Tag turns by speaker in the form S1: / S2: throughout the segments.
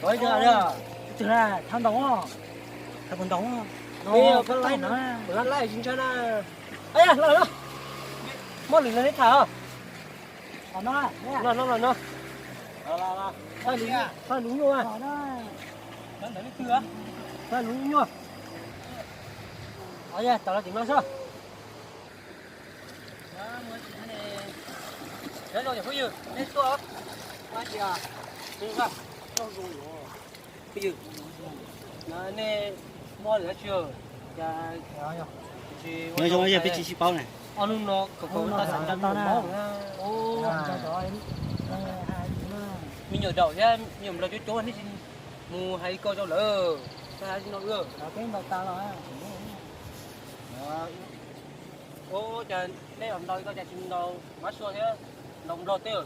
S1: Tối giờ đó.
S2: Từ ra thằng đó. Thằng con đó.
S1: Nó cái lái nó. Lái chính chân à. Ây à, nó. Mất lửa lên thả.
S2: Nó.
S1: Nó. Phải đúng rồi.
S2: Nó lấy cửa.
S1: Phải đúng rồi. Ở đây, tao là tiếng nói sao? Đấy rồi, bây giờ lên xuống. Quá chị à. Đúng không? Không dùng nữa. Bây giờ nó này mua được chưa? Dạ,
S3: Nói cho bây giờ phải chỉ bao này.
S1: Ông nó có ta sản xuất máu. Ô, mình nhớ đầu ra, nhiều là chỗ anh ấy mù hay coi cho lỡ. Ta nó ưa.
S2: Cái đầu tao rồi.
S1: Ô, trời, đây làm đôi coi trời xin đâu mắt xua thế. Đồng đo tiêu,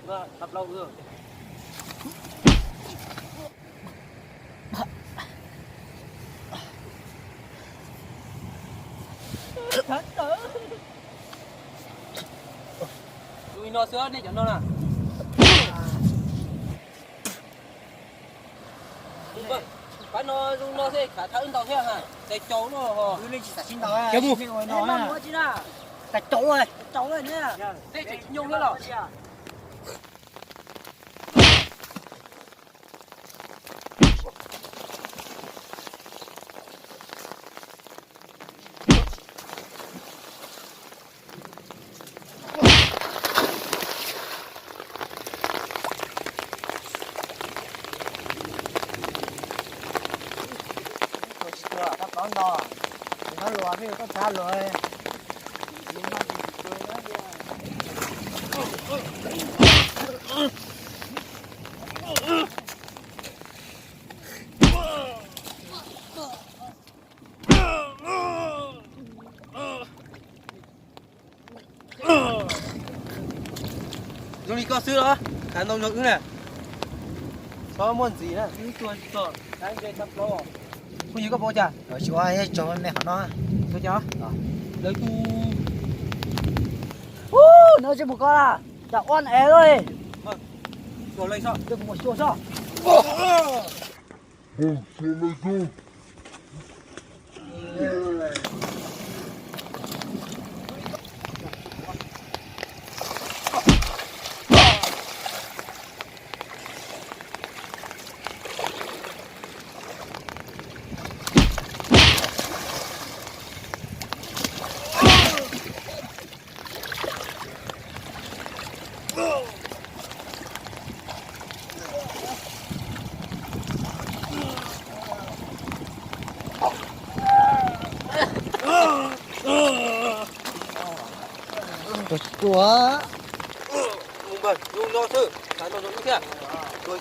S1: và tập lâu ưa. Tụi nó sữa đi cho nó nè. Vâng, phải nó sẽ cả tháo tàu thế hả? Để chỗ nó hả?
S2: Lên chỉ xin tao à.
S1: Cái mu.
S2: Nó mua chứ nào. Cái chỗ rồi. Chỗ rồi nhá.
S1: Thế chỉ nhung nữa rồi.
S2: Các con đó. Nó lùa thì có trả lời.
S1: Dùng đi có sữa đó. Cả nông nước nè. Có muốn gì nè? Tôi. Đang về tập lô. Bây giờ có bao giờ?
S2: Ở chỗ ai cho này họ nó.
S1: Tôi cho. Lấy tu.
S2: Nó chỉ một con à. Đã oan é rồi.
S1: Vâng. Rồi lấy sao?
S2: Đừng một chỗ sao. Của
S1: Dùng bẩn, dùng do sự. Cả nông nước kia. Tôi.